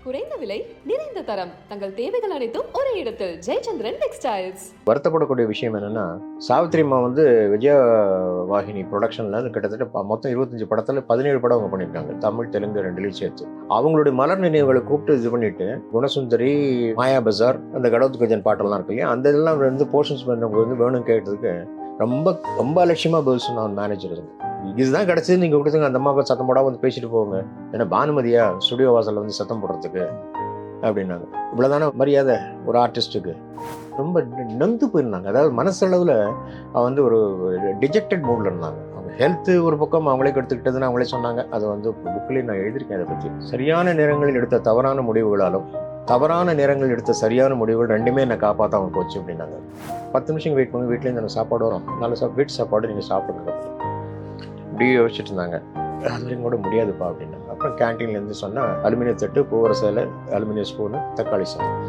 குறைந்த விலை நிறைந்த தரம் தங்கள் தேவைகள் அனைத்தும் ஒரே இடத்தில் ஜெயச்சந்திரன் டெக்ஸ்டைல்ஸ். வருத்தப்படக்கூடிய விஷயம் என்னன்னா, சாவித்திரி அம்மா வந்து விஜயா வாகினி ப்ரொடக்ஷன்ல கிட்டத்தட்ட மொத்தம் 25 படத்துல 17 படம் அவங்க பண்ணியிருக்காங்க. தமிழ், தெலுங்கு 2லையும் சேர்த்து. அவங்களுடைய மலர் நினைவுகளை கூப்பிட்டு இது பண்ணிட்டு, குணசுந்தரி, மாயா பஜார், அந்த கடவுத் கஜன் பாட்டெல்லாம் இருக்கு இல்லையா, அந்த இதெல்லாம் வந்து போர்ஷன்ஸ் பண்ணவங்க வந்து வேணும் கேட்டதுக்கு ரொம்ப ரொம்ப அலட்சியமா பதில் சொன்ன மேனேஜர். இதுதான் கிடைச்சது, நீங்க கொடுத்துங்க, அந்த அம்மா சத்தம் போடாம வந்து பேசிட்டு போங்க, ஏன்னா பானுமதியா ஸ்டுடியோ வாசல்ல வந்து சத்தம் போடுறதுக்கு அப்படின்னாங்க. இவ்வளவுதான மரியாதை ஒரு ஆர்டிஸ்டுக்கு? ரொம்ப நொந்து போயிருந்தாங்க. அதாவது மனசளவில் வந்து ஒரு டிஜெக்டட் மூடில் இருந்தாங்க. அவங்க ஹெல்த்து ஒரு பக்கம் அவங்களே எடுத்துக்கிட்டதுன்னு அவங்களே சொன்னாங்க. அதை வந்து புக்கிலே நான் எழுதியிருக்கேன். அதை பற்றி சரியான நேரங்களில் எடுத்த தவறான முடிவுகளாலும் தவறான நேரங்களில் எடுத்த சரியான முடிவுகள் ரெண்டுமே என்னை காப்பாற்ற அவங்க போச்சு அப்படின்னாங்க. 10 நிமிஷம் வெயிட் பண்ணி வீட்லேருந்து எனக்கு சாப்பாடு வரும், நல்ல வீட்டு சாப்பாடு நீங்கள் சாப்பிடுங்க இப்படி யோசிச்சுட்டு இருந்தாங்க. அது வரைக்கும் கூட முடியாதுப்பா அப்படின்னாங்க. அப்புறம் கேன்டீன்லேருந்து சொன்னால் அலுமினிய தட்டு, பூவர சேலை, அலுமினிய ஸ்பூனு, தக்காளி சாதம்.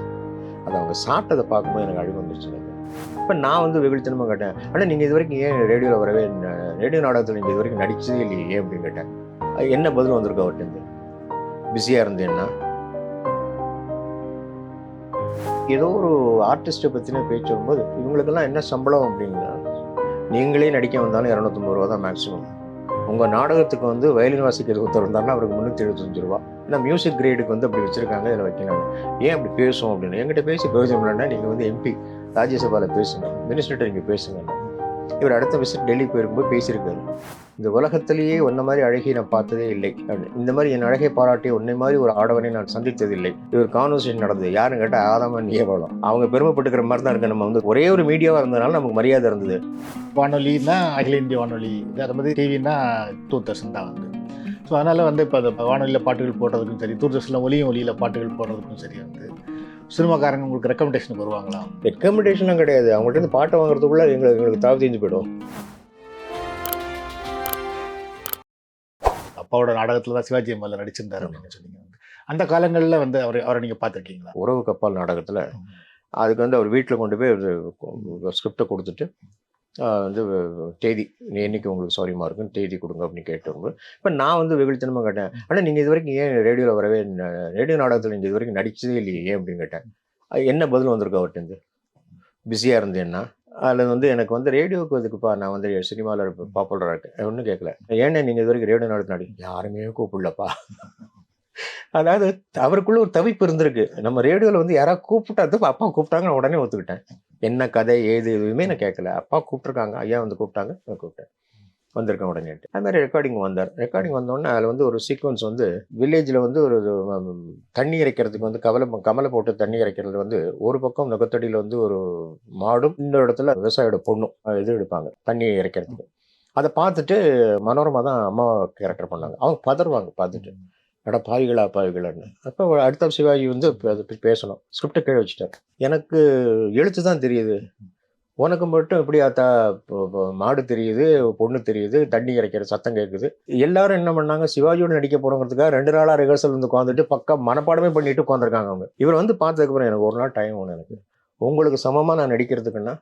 அதை அவங்க சாப்பிட்டதை பார்க்கும்போது எனக்கு அழுகு வந்துருச்சு. இப்போ நான் வந்து வெகுளித்தனமாக கேட்டேன், ஆனால் நீங்கள் இது வரைக்கும் ஏன் ரேடியோவில் வரவே, ரேடியோ நாடகத்தில் நீங்கள் இது வரைக்கும் நடிச்சதே இல்லையே ஏன் அப்படின்னு கேட்டேன். என்ன பதில் வந்திருக்கு அவர்கிட்ட? பிஸியாக இருந்தேன்னா ஏதோ ஒரு ஆர்டிஸ்ட்டை பற்றின பேச்சு வரும்போது, இவங்களுக்கெல்லாம் என்ன சம்பளம் அப்படின்னா, நீங்களே நடிக்க வந்தாலும் 250 ரூபா தான் மேக்ஸிமம். உங்கள் நாடகத்துக்கு வந்து வயலின் வாசிக்கிறது ஒருத்தர் இருந்தாருன்னா அவருக்கு 375 ரூபா. ஏன்னா மியூசிக் கிரேடுக்கு வந்து அப்படி வச்சுருக்காங்க, இதில் வைக்கணும். ஏன் அப்படி பேசுவோம் அப்படின்னு என்கிட்ட பேசி பிரயோஜனம் இல்லைன்னா நீங்கள் வந்து எம்பி ராஜ்யசபாவில் பேசுங்க, மினிஸ்டர்கிட்ட நீங்கள் பேசுங்க. இவர் அடுத்த விசிட் டெல்லி போயிருக்கும்போது பேசியிருக்காரு, இந்த உலகத்திலேயே உன்ன மாதிரி அழகி நான் பார்த்ததே இல்லை, இந்த மாதிரி என் அழகை பாராட்டி உன்னை மாதிரி ஒரு ஆடவனை நான் சந்தித்ததில்லை. இவர் கான்வர்சேஷன் நடந்தது. யாருன்னு கேட்டால் ஆதாம ஏவலம். அவங்க பெருமைப்பட்டுக்கிற மாதிரி தான் இருக்கு. நம்ம வந்து ஒரே ஒரு மீடியாவாக இருந்ததுனால நமக்கு மரியாதை இருந்தது. வானொலின்னா அகில இந்திய வானொலி, அது மாதிரி டிவின்னா தூர்தர்ஷன் தான் வந்து. ஸோ அதனால் வந்து இப்போ அந்த வானொலியில் பாட்டுகள் போடுறதுக்கும் சரி, தூர்தர்ஷனில் ஒலியில் பாட்டுகள் போடுறதுக்கும் சரி வந்து சினிமாக்காரங்க உங்களுக்கு ரெக்கமெண்டேஷனுக்கு வருவாங்களா? ரெக்கமெண்டேஷன்லாம் கிடையாது. அவங்கள்ட்ட இருந்து பாட்டை வாங்குறதுக்குள்ள எங்களுக்கு தாவு தெரிஞ்சு போயிடும். அப்பாவோட நாடகத்தில் தான் சிவாஜி அம்மாவில் நடிச்சிருந்தாரு அப்படின்னு சொன்னீங்க. அந்த காலங்களில் வந்து அவரை நீங்கள் பார்த்துருக்கீங்களா? உறவு கப்பால் நாடகத்தில் அதுக்கு வந்து அவர் வீட்டில் கொண்டு போய் ஸ்கிரிப்டை கொடுத்துட்டு வந்து தேதி என்னைக்கு உங்களுக்கு சாரிமா இருக்குன்னு தேதி கொடுங்க அப்படின்னு கேட்டவங்க. இப்போ நான் வந்து வெகுளித்தனமாக கேட்டேன், ஆனால் நீங்கள் இது வரைக்கும் ஏன் ரேடியோவில் வரவே, ரேடியோ நாடகத்தில் நீங்கள் இது வரைக்கும் நடிச்சதே இல்லையே ஏன் அப்படின்னு கேட்டேன். என்ன பதில் வந்திருக்கு அவர்கிட்ட? பிஸியாக இருந்தேன்னா அதில் வந்து எனக்கு வந்து ரேடியோவுக்கு இதுக்குப்பா, நான் வந்து சினிமாவில் பாப்புலராக இருக்கேன், ஒன்றும் கேட்கல. ஏன்னா நீங்கள் இது வரைக்கும் ரேடியோ நாடகத்தில் யாருமே கூப்பிடலப்பா. அதாவது அவருக்குள்ள ஒரு தவிப்பு இருந்திருக்கு. நம்ம ரேடியோவில் வந்து யாராவது கூப்பிட்டாது, அப்பா கூப்பிட்டாங்க, நான் உடனே ஒத்துக்கிட்டேன். என்ன கதை ஏது எதுவுமே நான் கேட்கல. அப்பா கூப்பிட்ருக்காங்க, ஐயா வந்து கூப்பிட்டாங்க, நான் கூப்பிட்டேன், வந்திருக்கேன் உடனே. அது மாதிரி ரெக்கார்டிங் வந்தார். ரெக்கார்டிங் வந்தோடனே அதில் வந்து ஒரு சீக்வன்ஸ் வந்து வில்லேஜில் வந்து ஒரு தண்ணி இறைக்கிறதுக்கு வந்து கமலை போட்டு தண்ணி இறைக்கிறது வந்து ஒரு பக்கம் நுகத்தடியில் வந்து ஒரு மாடும், இன்னொரு இடத்துல விவசாயியோட பொண்ணும் இது எடுப்பாங்க தண்ணி இறைக்கிறதுக்கு. அதை பார்த்துட்டு மனோரமா தான் அம்மா கேரக்டர் பண்ணாங்க. அவங்க பதறுவாங்க பார்த்துட்டு, அட பாவிகளான்னு. அப்போ அடுத்த சிவாஜி வந்து அதை பேசணும், ஸ்கிரிப்டை கீழே வச்சுட்டார். எனக்கு எழுத்து தான் தெரியுது, உனக்கு மட்டும் எப்படி ஆத்தா மாடு தெரியுது, பொண்ணு தெரியுது, தண்ணி இறைக்கிற சத்தம் கேட்குது. எல்லாரும் என்ன பண்ணாங்க, சிவாஜியோட நடிக்க போகிறோங்கிறதுக்காக 2 நாளாக ரிஹர்சல் வந்து உட்காந்துட்டு பக்கம் மனப்பாடமே பண்ணிட்டு உட்காந்துருக்காங்க அவங்க. இவர் வந்து பார்த்ததுக்கப்புறம் எனக்கு ஒரு நாள் டைம் வேணும், எனக்கு உங்களுக்கு சமமாக நான் நடிக்கிறதுக்குன்னா,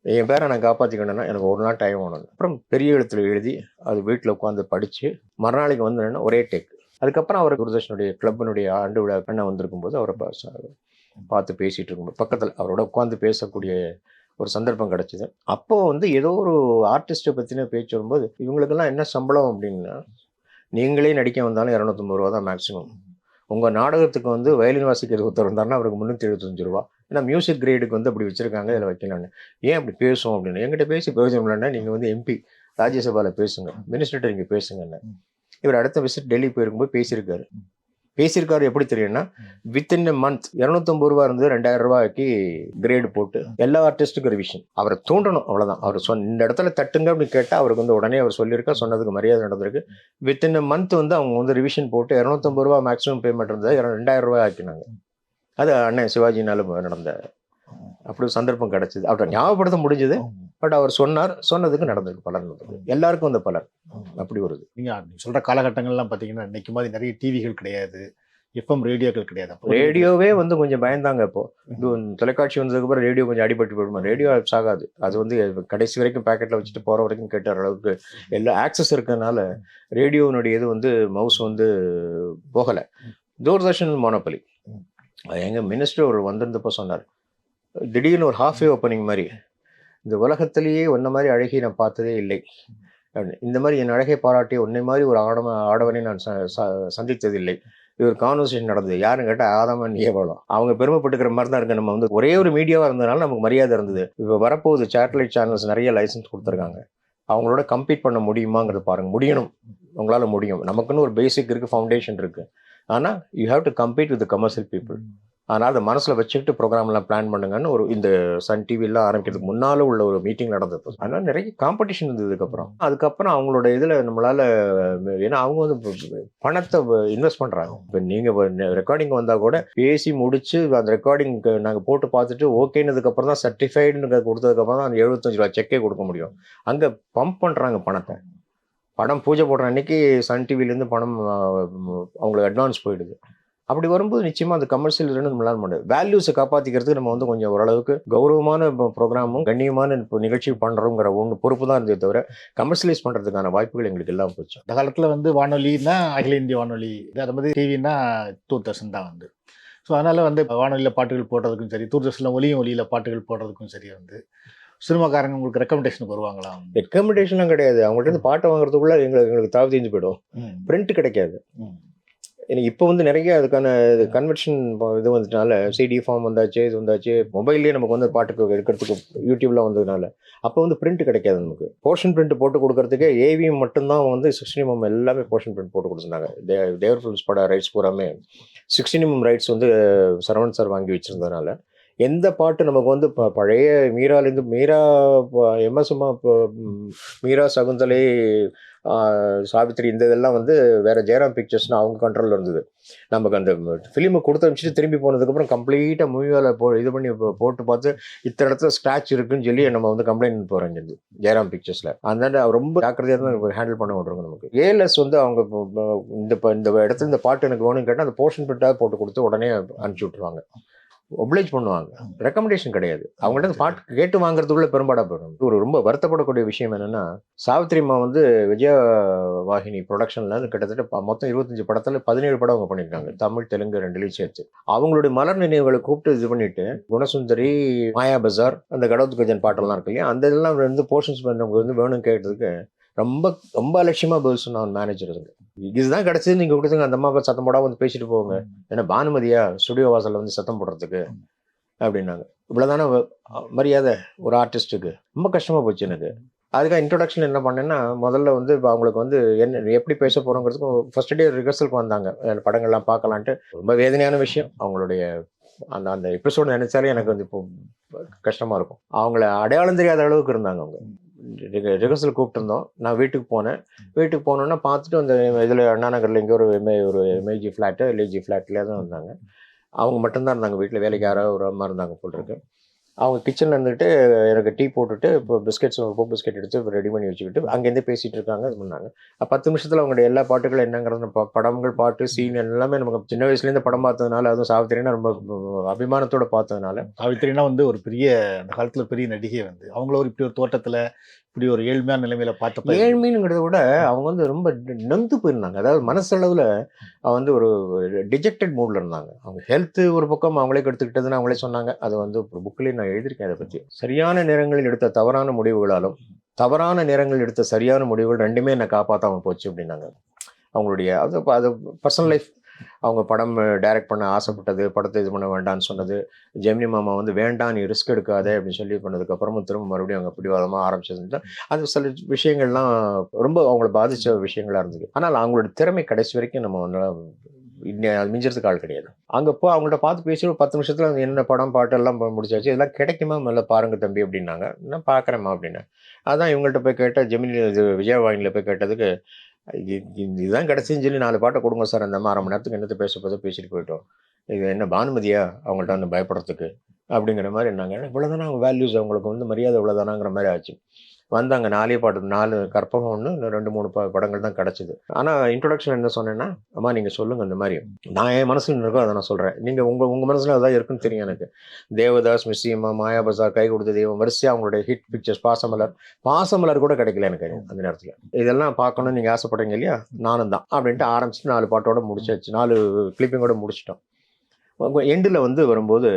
என் பேரை நான் காப்பாற்றிக்கணும்னா எனக்கு ஒரு நாள் டைம் வேணும். அப்புறம் பெரிய எழுத்துல எழுதி அது வீட்டில் உட்காந்து படித்து மறுநாளைக்கு வந்து ஒரே டேக். அதுக்கப்புறம் அவர் தூர்தர்ஷனுடைய கிளப்பினுடைய ஆண்டு விழா அண்ணன் வந்திருக்கும் போது அவரை பார்த்து பேசிகிட்டு இருக்கும்போது பக்கத்தில் அவரோட உட்காந்து பேசக்கூடிய ஒரு சந்தர்ப்பம் கிடச்சிது. அப்போது வந்து ஏதோ ஒரு ஆர்டிஸ்ட்டை பற்றின பேச்சு வரும்போது, இவங்களுக்கெல்லாம் என்ன சம்பளம் அப்படின்னா, நீங்களே நடிக்க வந்தாலும் 250 ரூபா தான் மேக்ஸிமம். உங்கள் நாடகத்துக்கு வந்து வயலின் வாசிக்கிறது ஒருத்தர் இருந்தாருன்னா அவருக்கு 375 ரூபா. ஏன்னா மியூசிக் கிரேடுக்கு வந்து அப்படி வச்சுருக்காங்க, இதில் வைக்கலான்னு. ஏன் அப்படி பேசுவோம் அப்படின்னு என்கிட்ட பேசி பிரயோஜனம் இல்லைன்னா நீங்கள் வந்து எம்பி ராஜ்யசபாவில் பேசுங்க, மினிஸ்டர்கிட்ட நீங்கள் பேசுங்கன்னு. இவர் அடுத்த விசிட் டெல்லி போயிருக்கும்போது பேசியிருக்காரு. எப்படி தெரியும்னா, வித்தின் எ மந்த் 250 ரூபா இருந்து 2000 ரூபாய்க்கு கிரேடு போட்டு எல்லா ஆர்டிஸ்ட்டுக்கும் ரிவிஷன். அவரை தூண்டணும், அவ்வளோதான். அவர் இந்த இடத்துல தட்டுங்க அப்படின்னு கேட்டால் அவருக்கு வந்து உடனே அவர் சொல்லியிருக்கா, சொன்னதுக்கு மரியாதை நடந்திருக்கு. வித்தின் எ மந்த் வந்து அவங்க வந்து ரிவிஷன் போட்டு 250 ரூபா மேக்ஸிமம் பேமெண்ட் இருந்தது 2000 ரூபாய் ஆக்கினாங்க. அது அண்ணன் சிவாஜினால நடந்த அப்படி சந்தர்ப்பம் கிடைச்சிது. அவரை ஞாபகப்படுத்த முடிஞ்சது. பட் அவர் சொன்னதுக்கு நடந்திருக்கு, பலன் நடந்தது. எல்லாருக்கும் அந்த பலன் அப்படி வருது. நீங்கள் சொல்கிற காலகட்டங்கள்லாம் பார்த்தீங்கன்னா இன்னைக்கு மாதிரி நிறைய டிவிகள் கிடையாது, எஃப்எம் ரேடியோக்கள் கிடையாது. ரேடியோவே வந்து கொஞ்சம் பயந்தாங்க. இப்போ தொலைக்காட்சி வந்ததுக்கப்புறம் ரேடியோ கொஞ்சம் அடிபட்டு போயிடுமா. ரேடியோ ஆகாது. அது வந்து கடைசி வரைக்கும் பேக்கெட்டில் வச்சுட்டு போகிற வரைக்கும் கேட்டுற அளவுக்கு எல்லா ஆக்சஸ் இருக்கிறதுனால ரேடியோனுடைய இது வந்து மவுஸ் வந்து போகலை. தூர்தர்ஷன் மோனோபலி. எங்கள் மினிஸ்டர் ஒரு வந்திருந்தப்போ சொன்னார், திடீர்னு ஒரு ஹாஃப் ஓப்பனிங் மாதிரி, இந்த உலகத்திலேயே உன்ன மாதிரி அழகி நான் பார்த்ததே இல்லை அப்படின்னு. இந்த மாதிரி என் அழகை பாராட்டி உன்னை மாதிரி ஒரு ஆடவனை நான் சந்தித்ததில்லை. இது ஒரு கான்வர்சேஷன் நடந்தது. யாருன்னு கேட்டால் ஆதாமன் ஏவலம். அவங்க பெருமைப்பட்டுக்கிற மாதிரி தான் இருக்கு. நம்ம வந்து ஒரே ஒரு மீடியாவாக இருந்ததுனால நமக்கு மரியாதை இருந்தது. இப்போ வரப்போகுது சேட்டலைட் சேனல்ஸ் நிறைய லைசன்ஸ் கொடுத்துருக்காங்க. அவங்களோட கம்பீட் பண்ண முடியுமாங்கிறது பாருங்க. முடியணும், உங்களால் முடியும். நமக்குன்னு ஒரு பேசிக் இருக்குது, ஃபவுண்டேஷன் இருக்குது. ஆனால் you have to compete with commercial people. அதனால் அதை மனசில் வச்சுக்கிட்டு ப்ரோக்ராம்லாம் பிளான் பண்ணுங்கன்னு ஒரு இந்த சன் டிவிலாம் ஆரம்பிக்கிறதுக்கு முன்னால் உள்ள ஒரு மீட்டிங் நடந்தது. அதனால் நிறைய காம்படிஷன் இருந்ததுக்கப்புறம் அவங்களோட இதில் நம்மளால், ஏன்னா அவங்க வந்து பணத்தை இன்வெஸ்ட் பண்ணுறாங்க. இப்போ நீங்கள் ரெக்கார்டிங் வந்தால் கூட பேசி முடிச்சு அந்த ரெக்கார்டிங் நாங்கள் போட்டு பார்த்துட்டு ஓகேனதுக்கப்புறம் தான் சர்டிஃபைடுன்னு கொடுத்ததுக்கப்புறம் தான் அந்த 75 ரூபா செக்கே கொடுக்க முடியும். அங்கே பம்ப் பண்ணுறாங்க பணத்தை. படம் பூஜை போடுற அன்னைக்கு சன் டிவிலேருந்து பணம் அவங்களுக்கு அட்வான்ஸ் போயிடுது. அப்படி வரும்போது நிச்சயமாக அந்த கமர்ஷியல் நம்மளால முடியாது. வேல்யூஸை காப்பாற்றிக்கிறதுக்கு நம்ம வந்து கொஞ்சம் ஓரளவுக்கு கௌரவமான ப்ரோக்ராமும் கண்ணியமான நிகழ்ச்சி பண்ணுறோங்கிற ஒன்று பொறுப்பு தான் இருந்தே தவிர கமர்ஷியலைஸ் பண்ணுறதுக்கான வாய்ப்புகள் எங்களுக்கு எல்லாம் போச்சு. அந்த காலத்தில் வந்து வானொலின்னா அகில இந்திய வானொலி, அதே மாதிரி டிவின்னா தூர்தர்ஷன் தான் வந்து. ஸோ அதனால் வந்து வானொலியில் பாட்டுகள் போடுறதுக்கும் சரி, தூர்தர்ஷனில் ஒலியில் பாட்டுகள் போடுறதுக்கும் சரி வந்து சினிமாக்காரங்க உங்களுக்கு ரெக்கமெண்டேஷனுக்கு வருவாங்களா? ரெக்கமெண்டேஷன்லாம் கிடையாது. அவங்கள்ட்ட இருந்து பாட்டை வாங்குறதுக்குள்ள எங்களுக்கு தாவி தெரிஞ்சு போயிடும். பிரிண்ட் கிடைக்காது. எனக்கு இப்போ வந்து நிறைய அதுக்கான கன்வெர்ஷன் இது வந்துட்டனால சிடி ஃபார்ம் வந்தாச்சு, இது வந்தாச்சு, மொபைல்லேயே நமக்கு வந்து பாட்டுக்கு எடுக்கிறதுக்கு யூடியூப்லாம் வந்ததுனால அப்போ வந்து பிரிண்ட் கிடைக்காது. நமக்கு போர்ஷன் பிரிண்ட் போட்டு கொடுக்கறதுக்கு ஏவிஎம் மட்டும்தான் வந்து 16 mm எல்லாமே போர்ஷன் பிரிண்ட் போட்டு கொடுத்துருந்தாங்க. தேவர் ஃபிலிம்ஸ் பட ரைட்ஸ் பூராமே 16 mm ரைட்ஸ் வந்து சரவணன் சார் வாங்கி வச்சுருந்ததுனால எந்த பாட்டு நமக்கு வந்து பழைய மீராலேருந்து எம்எஸ்எம்மா மீரா, சகுந்தலை, சாவித்திரி, இந்த இதெல்லாம் வந்து வேறு ஜெயராம் பிக்சர்ஸ்னு அவங்க கண்ட்ரோலில் இருந்தது. நமக்கு அந்த ஃபிலிமை கொடுத்து அனுப்பிச்சிட்டு திரும்பி போனதுக்கப்புறம் கம்ப்ளீட்டாக மூவியால் இது பண்ணி போட்டு பார்த்து இத்தனை இடத்துல ஸ்க்ராட்ச் இருக்குன்னு சொல்லி நம்ம வந்து கம்ப்ளைண்ட் போகிறோம் ஜெயராம் பிக்சர்ஸில். அதனால ரொம்ப ஜாக்கிரதையாக தான் ஹேண்டில் பண்ண விட்ருங்க. நமக்கு ஏஎல்எஸ் வந்து அவங்க இந்த இடத்துல இந்த பாட்டு எனக்கு வேணும்னு கேட்டால் அந்த போர்ஷன் பிரிண்டாக போட்டு கொடுத்து உடனே அனுப்பிச்சி விட்ருவாங்க. ஒப்ளைஜ் பண்ணுவாங்க. ரெக்கமெண்டேஷன் கிடையாது. அவங்கள்ட்ட பாட்டு கேட்டு வாங்குறதுக்குள்ள பெரும்பாடாக போயிடும். ஒரு ரொம்ப வருத்தப்படக்கூடிய விஷயம் என்னென்னா, சாவித்திரிமா வந்து விஜயவாகினி ப்ரொடக்ஷனில் கிட்டத்தட்ட மொத்தம் 25 படத்தில் 17 படம் அவங்க பண்ணியிருக்காங்க. தமிழ், தெலுங்கு 2லையும் சேர்த்து. அவங்களுடைய மலர் நினைவுகளை கூப்பிட்டு இது பண்ணிட்டு குணசுந்தரி, மாயா பஜார், அந்த கடவுத் கஜன் பாட்டெல்லாம் இருக்கு இல்லையா, அந்த இதெல்லாம் வந்து போர்ஷன்ஸ் பண்ணவங்க வந்து வேணும்னு கேட்டதுக்கு ரொம்ப ரொம்ப அலட்சியமாக பதில் சொன்ன மேனேஜர் இருக்கு. இதுதான் கிடச்சிது, நீங்கள் கொடுத்துங்க, அந்த அம்மா சத்தம் போடாமல் வந்து பேசிட்டு போங்க, ஏன்னா பானுமதியா ஸ்டுடியோ வாசலில் வந்து சத்தம் போடுறதுக்கு அப்படின்னாங்க. இவ்வளோதானே மரியாதை ஒரு ஆர்டிஸ்ட்டுக்கு? ரொம்ப கஷ்டமாக போச்சு எனக்கு. அதுக்காக இன்ட்ரொடக்ஷன் என்ன பண்ணேன்னா, முதல்ல வந்து அவங்களுக்கு வந்து என்ன எப்படி பேச போகிறோங்கிறதுக்கும் ஃபர்ஸ்ட் டே ரிஹர்சலுக்கு வந்தாங்க. படங்கள்லாம் பார்க்கலான்ட்டு. ரொம்ப வேதனையான விஷயம். அவங்களுடைய அந்த அந்த எபிசோடு நினைச்சாலே எனக்கு வந்து இப்போ கஷ்டமாக இருக்கும். அவங்கள அடையாளம் தெரியாத அளவுக்கு இருந்தாங்க. அவங்க ரிஹர்சல் கூப்பிட்டுருந்தோம். நான் வீட்டுக்கு போனோன்னா பார்த்துட்டு அந்த இதில் அண்ணா நகரில் இங்கே ஒரு எம்ஐஜி ஃப்ளாட்டு, எல்ஐஜி ஃப்ளாட்லேயே தான் இருந்தாங்க. அவங்க மட்டும்தான் இருந்தாங்க வீட்டில். வேலைக்கு யாராவது ஒரு அம்மா இருந்தாங்க போல் இருக்கு. அவங்க கிச்சனில் இருந்துட்டு எனக்கு டீ போட்டுட்டு இப்போ பிஸ்கெட்ஸ் பிஸ்கெட் எடுத்து ரெடி பண்ணி வச்சுக்கிட்டு அங்கேருந்தே பேசிகிட்டு இருக்காங்க. இது பண்ணாங்க. 10 நிமிஷத்தில் அவங்களுடைய எல்லா பாட்டுகளும் என்னங்கிறது படங்கள், பாட்டு, சீன் எல்லாமே நமக்கு சின்ன வயசுலேருந்து படம் பார்த்ததுனால, அதுவும் சாவித்திரினா ரொம்ப அபிமானத்தோடு பார்த்ததுனால. சாவித்திரினா வந்து ஒரு பெரிய, அந்த காலத்தில் பெரிய நடிகை வந்து அவங்கள ஒரு இப்படி ஒரு தோட்டத்தில் இப்படி ஒரு ஏழ்மையான நிலைமையில பார்த்த, ஏழ்மைங்கிறத விட அவங்க வந்து ரொம்ப நொந்து போயிருந்தாங்க. அதாவது மனசளவில் வந்து ஒரு டிஜெக்டட் மூடில் இருந்தாங்க. அவங்க ஹெல்த்து ஒரு பக்கம் அவங்களே கெடுத்துக்கிட்டதுன்னு அவங்களே சொன்னாங்க. அது வந்து ஒரு புக்கிலேயே நான் எழுதியிருக்கேன் அதை பற்றி. சரியான நேரங்களில் எடுத்த தவறான முடிவுகளாலும் தவறான நேரங்களில் எடுத்த சரியான முடிவுகள் ரெண்டுமே என்னை காப்பாற்றாமல் போச்சு அப்படின்னாங்க. அவங்களுடைய அது பர்சனல் லைஃப். அவங்க படம் டைரக்ட் பண்ண ஆசைப்பட்டது, படத்தை இது பண்ண வேண்டான்னு சொன்னது, ஜெமினி மாமா வந்து வேண்டாம் நீ ரிஸ்க் எடுக்காதே அப்படின்னு சொல்லி பண்ணதுக்கப்புறமும் திரும்ப மறுபடியும் அவங்க பிடிவாதமாக ஆரம்பிச்சதுன்னு அது சில விஷயங்கள்லாம் ரொம்ப அவங்கள பாதித்த விஷயங்களாக இருந்தது. ஆனால் அவங்களோட திறமை கடைசி வரைக்கும் நம்ம வந்து மிஞ்சறதுக்கு ஆள் கிடையாது. அங்கே அவங்கள்ட்ட பார்த்து பேசி ஒரு 10 நிமிஷத்தில் என்ன படம் பாட்டு எல்லாம் முடிச்சாச்சு. இதெல்லாம் கிடைக்குமா முதல்ல பாருங்க தம்பி அப்படின்னாங்க. நான் பார்க்குறேம்மா அப்படின்னேன். அதான் இவங்கள்ட்ட போய் கேட்டால் ஜெமினி விஜயவாகினியில் போய் கேட்டதுக்கு இதுதான் கிடச்சின்னு சொல்லி 4 பாட்டை கொடுங்க சார், அந்த 1/2 மணி நேரத்துக்கு என்னத்தை பேசிட்டு போயிட்டோம். இது என்ன பானுமதியா அவங்கள்ட்ட வந்து பயப்படுறதுக்கு அப்படிங்கிற மாதிரி என்னாங்க. இவ்வளோதானா அவங்க வேல்யூஸ், அவங்களுக்கு வந்து மரியாதை இவ்வளோதானாங்கிற மாதிரி ஆச்சு. வந்தாங்க 4 பாட்டு 4 கற்பகம் ஒன்று, இன்னும் 2 3 படங்கள் தான் கிடச்சிது. ஆனால் இன்ட்ரொடக்ஷன் என்ன சொன்னேன்னா, அம்மா நீங்கள் சொல்லுங்கள் இந்த மாதிரி, நான் என் மனசில் இருக்கோ அதை நான் சொல்கிறேன், நீங்கள் உங்கள் மனசில் அதான் இருக்குன்னு தெரியும் எனக்கு. தேவதாஸ், மிஸ்ஸியம்மா, மாயா பஜார், கை கொடுத்த தெய்வம், வரிசையாக அவங்களுடைய ஹிட் பிக்சர்ஸ், பாசமலர் கூட கிடைக்கல எனக்கு அந்த நேரத்தில். இதெல்லாம் பார்க்கணும்னு நீங்கள் ஆசைப்படுறீங்க இல்லையா, நானும் தான் அப்படின்ட்டு ஆரம்பிச்சு 4 பாட்டோட முடிச்சாச்சு, 4 கிளிப்பிங்கோட முடிச்சிட்டோம். எண்டில் வந்து வரும்போது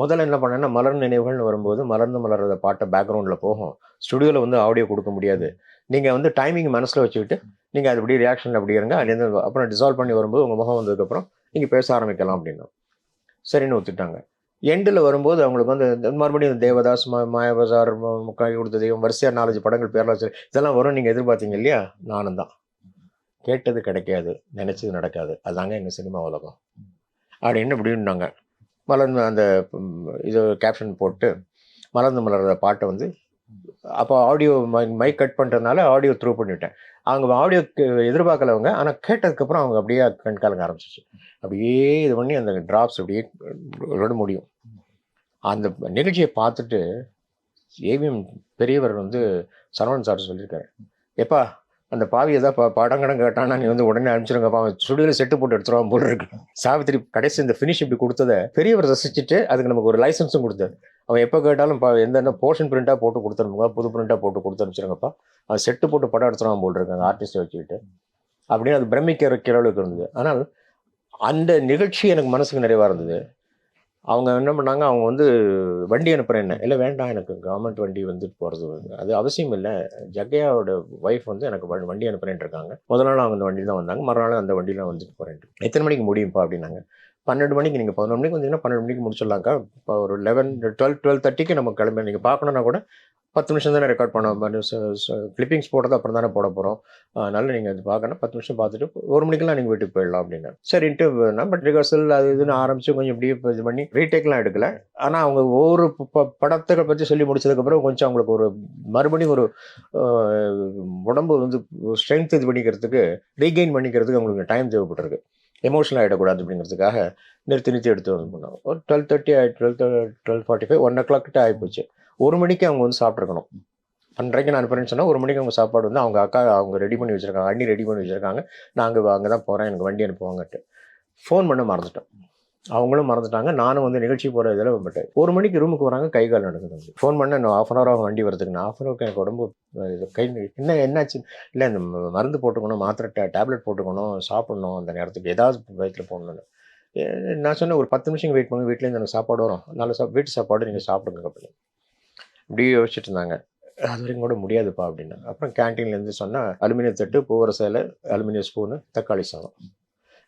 முதல்ல என்ன பண்ணேன்னா, மலர் நினைவுகள்னு வரும்போது மலர்ந்து மலர்றத பாட்டை பேக்ரவுண்டில் போகும். ஸ்டுடியோவில் வந்து ஆடியோ கொடுக்க முடியாது, நீங்கள் வந்து டைமிங் மனசில் வச்சுக்கிட்டு நீங்கள் அது அப்படியே ரியாக்ஷன் அப்படி இருங்க, அதுலேருந்து அப்புறம் டிசால்வ் பண்ணி வரும்போது உங்கள் முகம் வந்ததுக்கப்புறம் நீங்கள் பேச ஆரம்பிக்கலாம் அப்படின்னா சரின்னு ஒத்துட்டாங்க. எண்டில் வரும்போது அவங்களுக்கு வந்து மறுபடியும் தேவதாஸ், மாயாபஜார், கை கொடுத்த தெய்வம், வரிசையாக 4 படங்கள் பேரில் வச்சு இதெல்லாம் வரும் நீங்கள் எதிர்பார்த்தீங்க இல்லையா, நானும் தான். கேட்டது கிடைக்காது, நினச்சது நடக்காது, அதுதாங்க எங்கள் சினிமா உலகம் அப்படின்னு இப்படின்னாங்க. மலர்ந்து அந்த இது கேப்ஷன் போட்டு மலர்ந்து மலர்ற பாட்டை வந்து அப்போ ஆடியோ மைக் கட் பண்ணுறதுனால ஆடியோ த்ரூ பண்ணிவிட்டேன். அவங்க ஆடியோ எதிர்பார்க்கலவங்க, ஆனால் கேட்டதுக்கப்புறம் அவங்க அப்படியே கண் கலங்க ஆரம்பிச்சிச்சு. அப்படியே இது பண்ணி அந்த ட்ராப்ஸ் அப்படியே விட முடியும். அந்த நிகழ்ச்சியை பார்த்துட்டு ஏவிஎம் பெரியவர் வந்து சரவணன் சார் சொல்லியிருக்காரு, எப்பா அந்த பாவி ஏதாவது படம் கடன் கேட்டானா நீ வந்து உடனே அனுப்பிச்சிருங்கப்பா, அவன் ஸ்டுடியோவில் செட்டு போட்டு எடுத்துருவான் போல இருக்கு. சாவித்திரி கடைசி இந்த ஃபினிஷ் இப்படி கொடுத்ததை பெரியவர் ரசிச்சுட்டு அதுக்கு நமக்கு ஒரு லைசன்ஸும் கொடுத்தாரு. அவன் எப்போ கேட்டாலும் எந்த போர்ஷன் பிரிண்டாக போட்டு கொடுத்துருங்க, புது பிரிண்டாக போட்டு கொடுத்து அனுப்பிச்சிருங்கப்பா, அவன் செட்டு போட்டு படம் எடுத்துருவான் போல் இருக்காங்க ஆர்டிஸ்ட்டை வச்சுக்கிட்டு அப்படின்னு அது பிரமிக்கிற அளவுக்கு இருந்தது. ஆனால் அந்த நிகழ்ச்சி எனக்கு மனசுக்கு நிறைவாக இருந்தது. அவங்க என்ன பண்ணாங்க, அவங்க வந்து வண்டி அனுப்புகிறேன், என்ன இல்லை வேண்டாம், எனக்கு கவர்மெண்ட் வண்டி வந்துட்டு போகிறது அது அவசியம் இல்லை, ஜக்கையாவோட ஒய்ஃப் வந்து எனக்கு வண்டி அனுப்புகிறேன்ட்டு இருக்காங்க. முதல் நாள் அவங்க அந்த வண்டியில் தான் வந்தாங்க, மறுநாள் அந்த வண்டியில் வந்துட்டு போகிறேன்ட்டு. எத்தனை மணிக்கு முடியும்ப்பா அப்படின்னாங்க. 12 மணிக்கு, நீங்கள் 11 மணிக்கு வந்தீங்கன்னா 12 மணிக்கு முடிச்சிடலாம்க்கா, இப்போ ஒரு 12:30க்கு நம்ம கிளம்பி நீங்கள் பார்க்கணுன்னா கூட 10 நிமிஷம் தானே ரெக்கார்ட் பண்ண கிளிப்பிங்ஸ் போடுறது அப்புறம் தானே போட போகிறோம், அதனால் நீங்கள் அது பார்க்கணும், 10 நிமிஷம் பார்த்துட்டு 1 மணிக்கெல்லாம் நீங்கள் வீட்டுக்கு போயிடலாம் அப்படின்னா சரின்ட்டு நான் பட் ரிஹர்சல் அது இதுன்னு ஆரம்பித்து கொஞ்சம் இப்படியே இது பண்ணி ரீடேக்லாம் எடுக்கலை. ஆனால் அவங்க ஒவ்வொரு படத்தை பற்றி சொல்லி முடிச்சதுக்கப்புறம் கொஞ்சம் அவங்களுக்கு ஒரு மறுபடியும் ஒரு உடம்பு வந்து ஸ்ட்ரென்த் இது பண்ணிக்கிறதுக்கு ரீகெயின் பண்ணிக்கிறதுக்கு அவங்களுக்கு டைம் தேவைப்பட்டிருக்கு, எமோஷனல் ஆகிடக்கூடாது அப்படிங்கிறதுக்காக நிறுத்தி எடுத்து வந்து பண்ணோம். ஒரு 12:30 ஆகிட்டு 12:45 1 o'clock கிட்ட ஆகிப்போச்சு. 1 மணிக்கு அவங்க வந்து சாப்பிட்ருக்கணும். 12:30 நான் அனுப்புறேன்னு சொன்னால் 1 மணிக்கு அவங்க சாப்பாடு வந்து அவங்க அக்கா அவங்க ரெடி பண்ணி வச்சுருக்காங்க, அண்ணி ரெடி பண்ணி வச்சுருக்காங்க, நான் அங்கே தான் போகிறேன், எனக்கு வண்டி அனுப்புவாங்கட்டு. ஃபோன் பண்ண மறந்துட்டேன், அவங்களும் மறந்துட்டாங்க, நானும் வந்து நிகழ்ச்சி போகிற இதில் பட்டேன். 1 மணிக்கு ரூமுக்கு வராங்க, கை கால் நடக்குது. ஃபோன் பண்ண இன்னும் 1/2 hour ஆகும் வண்டி வரதுக்கு. நான் 1/2 hour எனக்கு உடம்பு கை என்னாச்சு, இல்லை இந்த மருந்து போட்டுக்கணும், மாத்திரை டேப்லெட் போட்டுக்கணும், சாப்பிட்ணும், அந்த நேரத்துக்கு ஏதாவது வயிற்றில் போடணுன்னு. நான் சொன்னேன், ஒரு 10 நிமிஷம் வெயிட் பண்ணுங்க, வீட்டிலேருந்து எனக்கு சாப்பாடு வரும், நல்ல வீட்டு சாப்பாடு நீங்கள் சாப்பிடுங்க அப்படின்னு. இப்படியே யோசிச்சுட்டு இருந்தாங்க. அது வரைக்கும் கூட முடியாதுப்பா அப்படின்னா. அப்புறம் கேன்டீன்லேருந்து சொன்னால் அலுமினிய தட்டு, பூவர சேலை, அலுமினிய ஸ்பூனு, தக்காளி சாதம்.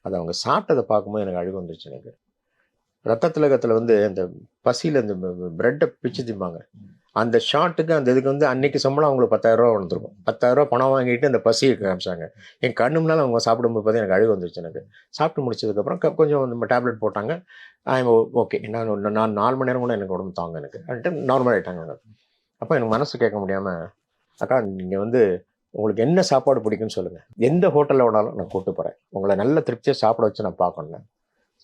அதை அவங்க சாப்பிட்டதை பார்க்கும்போது எனக்கு அழுகு வந்துருச்சு. எனக்கு ரத்த திலகத்தில் வந்து அந்த பசியில் அந்த ப்ரெட்டை பிச்சு திம்பாங்க, அந்த ஷாட்டுக்கு அந்த இதுக்கு வந்து அன்னைக்கு சம்பளம் அவங்களுக்கு 10,000 ரூபா வந்துருக்கும். 10,000 ரூபா பணம் வாங்கிட்டு அந்த பசியை காமிச்சாங்க. என் கண்ணு முன்னால் அவங்க சாப்பிடும்போது பார்த்து எனக்கு அழுகு வந்துருச்சு. எனக்கு சாப்பிட்டு முடிச்சதுக்கப்புறம் கொஞ்சம் நம்ம டேப்லெட் போட்டாங்க. ஓகே, நான் 4 மணி நேரம் கூட எனக்கு உடம்பு தாங்க எனக்கு அப்படின்ட்டு நார்மல் ஆகிட்டாங்க. அப்போ எனக்கு மனசு கேட்க முடியாமல், அக்கா நீங்கள் வந்து உங்களுக்கு என்ன சாப்பாடு பிடிக்குன்னு சொல்லுங்கள், எந்த ஹோட்டலில் வேணாலும் நான் கூப்பிட்டு போகிறேன், உங்களை நல்ல திருப்தியாக சாப்பிட வச்சு நான் பார்க்கணும்.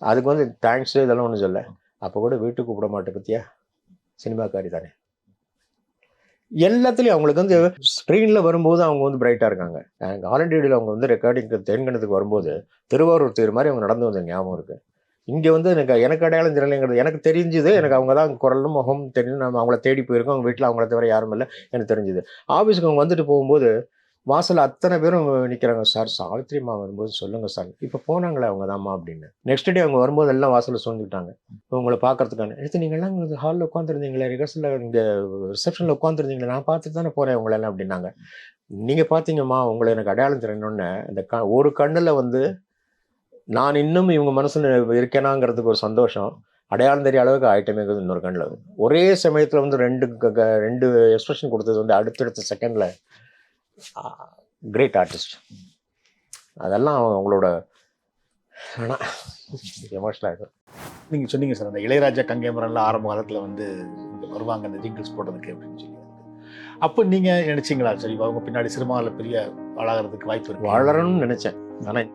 அதுக்கு வந்து தேங்க்ஸு இதெல்லாம் ஒன்றும் சொல்ல. அப்போ கூட வீட்டுக்கு கூப்பிட மாட்டேன் பற்றியா, சினிமாக்காரி தானே. எல்லாத்துலேயும் அவங்களுக்கு வந்து ஸ்க்ரீனில் வரும்போது அவங்க வந்து பிரைட்டாக இருக்காங்க. எனக்கு ஆல் இண்டியாவில் அவங்க வந்து ரெக்கார்டிங்க்கு தென்கணத்துக்கு வரும்போது திருவாரூர் தேர் மாதிரி அவங்க நடந்து வந்த ஞாபகம் இருக்குது. இங்கே வந்து எனக்கு அடையாளம் தெரியலைங்கிறது எனக்கு தெரிஞ்சுது. எனக்கு அவங்க தான் குரலும் முகம் தெரியும், நம்ம அவங்கள தேடி போயிருக்கோம், அவங்க வீட்டில் அவங்கள தவிர யாரும் இல்லை எனக்கு தெரிஞ்சுது. ஆஃபீஸுக்கு அவங்க வந்துட்டு போகும்போது வாசலில் அத்தனை பேரும் நிற்கிறாங்க, சார் சாவித்திரிமா வரும்போது சொல்லுங்கள் சார், இப்போ போனாங்களே அவங்க தான்மா அப்படின்னு. நெக்ஸ்ட் டே அவங்க வரும்போது எல்லாம் வாசலில் சொல்லிவிட்டாங்க உங்களை பார்க்கறதுக்கான. எடுத்து நீங்கள்லாம் இங்கே ஹாலில் உட்காந்துருந்தீங்களே, ரிஹர்சலில் இங்கே ரிசப்ஷனில் உட்காந்துருந்தீங்களே, நான் பார்த்துட்டு தானே போகிறேன் உங்களெல்லாம் அப்படின்னாங்க. நீங்கள் பார்த்தீங்கம்மா, உங்களை எனக்கு அடையாளம் தெரியணுன்னு இந்த ஒரு கண்ணில் வந்து நான் இன்னும் இவங்க மனசில் இருக்கேனாங்கிறதுக்கு ஒரு சந்தோஷம், அடையாளம் தெரிய அளவுக்கு ஆயிட்டமேங்கிறது இன்னொரு கண்ணில். ஒரே சமயத்தில் வந்து ரெண்டு எக்ஸ்பிரஷன் கொடுத்தது வந்து அடுத்தடுத்த செகண்டில் கிரேட் ஆர்டிஸ்ட். அதெல்லாம் அவங்களோட எமோஷனல் ஆகிடும். நீங்கள் சொன்னீங்க சார், அந்த இளையராஜா கங்கேமரன்லாம் ஆரம்ப காலத்தில் வந்து வருவாங்க அந்த ஜிங்கிள்ஸ் போடுறதுக்கு அப்படின்னு சொல்லி. அப்போ நீங்கள் நினச்சிங்களா சரி அவங்க பின்னாடி சினிமாவில் பெரிய ஆளாகிறதுக்கு வாய்ப்பு இருக்கு? வளரணும்னு நினச்சேன், ஆனால்